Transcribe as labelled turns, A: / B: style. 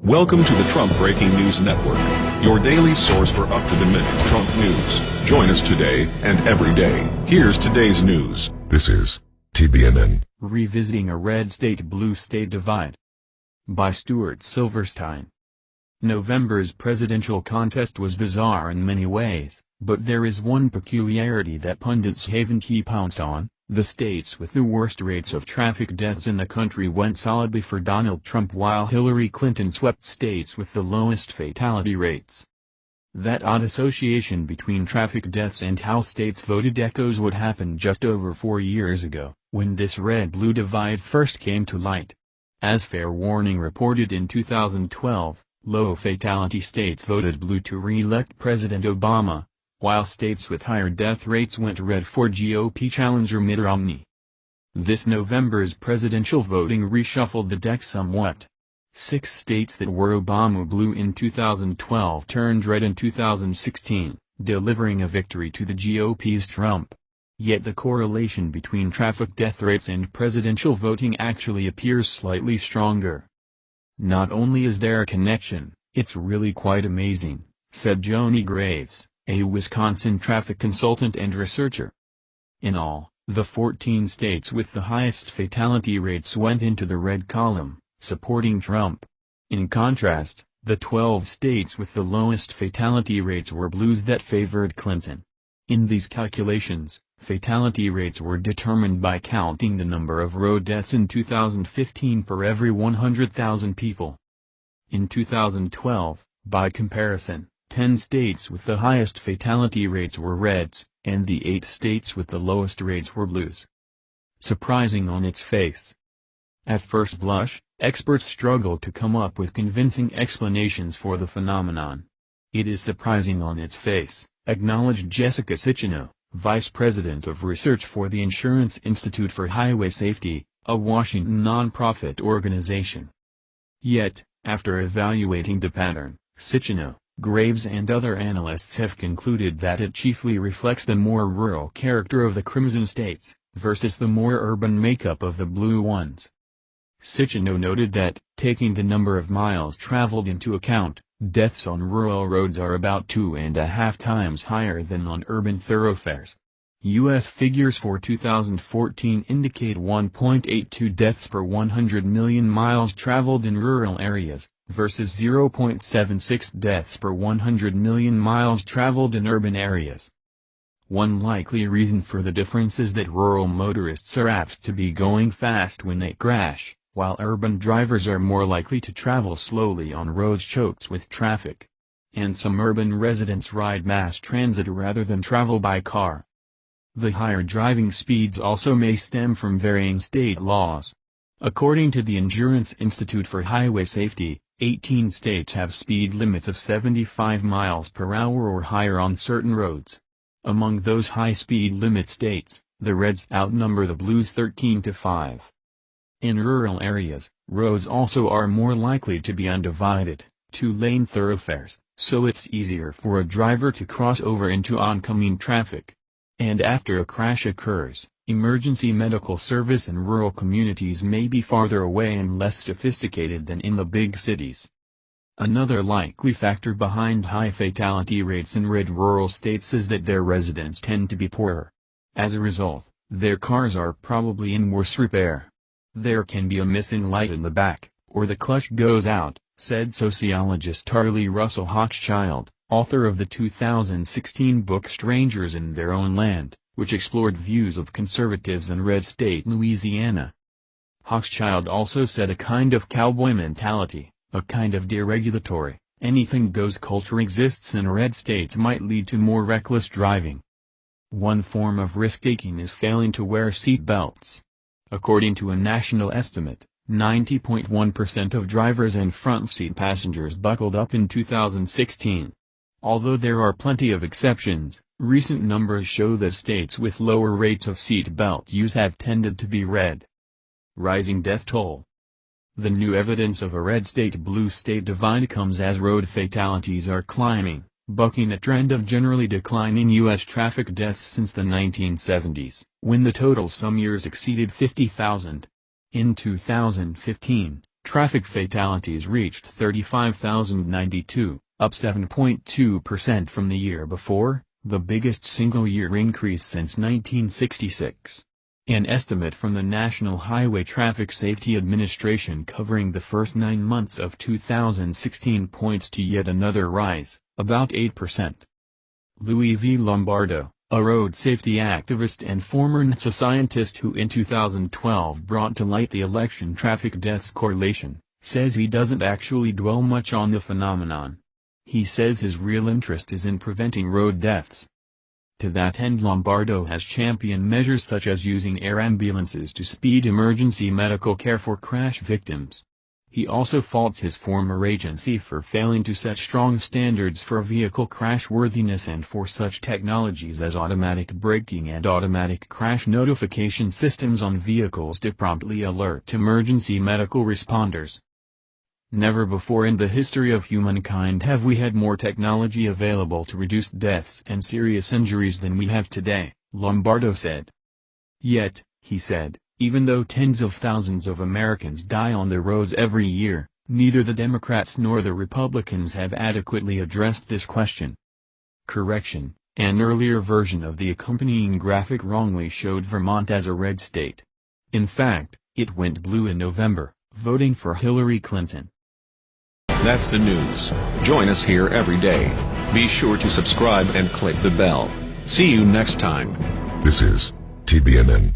A: Welcome to the Trump Breaking News Network, your daily source for up-to-the-minute Trump news. Join us today and every day. Here's today's news.
B: This is TBNN.
C: Revisiting a Red State-Blue State Divide by Stuart Silverstein. November's presidential contest was bizarre in many ways, but there is one peculiarity that pundits haven't pounced on. The states with the worst rates of traffic deaths in the country went solidly for Donald Trump, while Hillary Clinton swept states with the lowest fatality rates. That odd association between traffic deaths and how states voted echoes what happened just over 4 years ago, when this red-blue divide first came to light. As Fair Warning reported in 2012, low fatality states voted blue to re-elect President Obama, while states with higher death rates went red for GOP challenger Mitt Romney. This November's presidential voting reshuffled the deck somewhat. 6 states that were Obama blue in 2012 turned red in 2016, delivering a victory to the GOP's Trump. Yet the correlation between traffic death rates and presidential voting actually appears slightly stronger. Not only is there a connection, it's really quite amazing, said Joni Graves, a Wisconsin traffic consultant and researcher. In all, the 14 states with the highest fatality rates went into the red column, supporting Trump. In contrast, the 12 states with the lowest fatality rates were blues that favored Clinton. In these calculations, fatality rates were determined by counting the number of road deaths in 2015 per every 100,000 people. In 2012, by comparison, 10 states with the highest fatality rates were reds, and the 8 states with the lowest rates were blues. Surprising on its face. At first blush, experts struggle to come up with convincing explanations for the phenomenon. It is surprising on its face, acknowledged Jessica Cicino, Vice President of Research for the Insurance Institute for Highway Safety, a Washington nonprofit organization. Yet, after evaluating the pattern, Cicino, Graves and other analysts have concluded that it chiefly reflects the more rural character of the Crimson states, versus the more urban makeup of the blue ones. Cicino noted that, taking the number of miles traveled into account, deaths on rural roads are about 2.5 times higher than on urban thoroughfares. U.S. figures for 2014 indicate 1.82 deaths per 100 million miles traveled in rural areas, versus 0.76 deaths per 100 million miles traveled in urban areas. One likely reason for the difference is that rural motorists are apt to be going fast when they crash, while urban drivers are more likely to travel slowly on roads choked with traffic. And some urban residents ride mass transit rather than travel by car. The higher driving speeds also may stem from varying state laws. According to the Insurance Institute for Highway Safety, 18 states have speed limits of 75 miles per hour or higher on certain roads. Among those high speed limit states, the reds outnumber the blues 13-5. In rural areas, roads also are more likely to be undivided, 2-lane thoroughfares, so it's easier for a driver to cross over into oncoming traffic. And after a crash occurs, emergency medical service in rural communities may be farther away and less sophisticated than in the big cities. Another likely factor behind high fatality rates in red rural states is that their residents tend to be poorer. As a result, their cars are probably in worse repair. There can be a missing light in the back, or the clutch goes out, said sociologist Tarlee Russell Hochschild, author of the 2016 book Strangers in Their Own Land, which explored views of conservatives in red state Louisiana. Hochschild also said a kind of cowboy mentality, a kind of deregulatory, anything-goes culture exists in red states might lead to more reckless driving. One form of risk-taking is failing to wear seat belts. According to a national estimate, 90.1% of drivers and front seat passengers buckled up in 2016. Although there are plenty of exceptions, recent numbers show that states with lower rates of seat belt use have tended to be red. Rising death toll. The new evidence of a red state-blue state divide comes as road fatalities are climbing, bucking a trend of generally declining U.S. traffic deaths since the 1970s, when the total some years exceeded 50,000. In 2015, Traffic fatalities reached 35,092, up 7.2% from the year before, the biggest single-year increase since 1966. An estimate from the National Highway Traffic Safety Administration covering the first 9 months of 2016 points to yet another rise, about 8%. Louis V. Lombardo, a road safety activist and former NASA scientist who in 2012 brought to light the election traffic deaths correlation, says he doesn't actually dwell much on the phenomenon. He says his real interest is in preventing road deaths. To that end, Lombardo has championed measures such as using air ambulances to speed emergency medical care for crash victims. He also faults his former agency for failing to set strong standards for vehicle crashworthiness and for such technologies as automatic braking and automatic crash notification systems on vehicles to promptly alert emergency medical responders. Never before in the history of humankind have we had more technology available to reduce deaths and serious injuries than we have today, Lombardo said. Yet, he said, even though tens of thousands of Americans die on the roads every year, neither the Democrats nor the Republicans have adequately addressed this question. Correction, an earlier version of the accompanying graphic wrongly showed Vermont as a red state. In fact, it went blue in November, voting for Hillary Clinton.
A: That's the news. Join us here every day. Be sure to subscribe and click the bell. See you next time.
B: This is TBNN.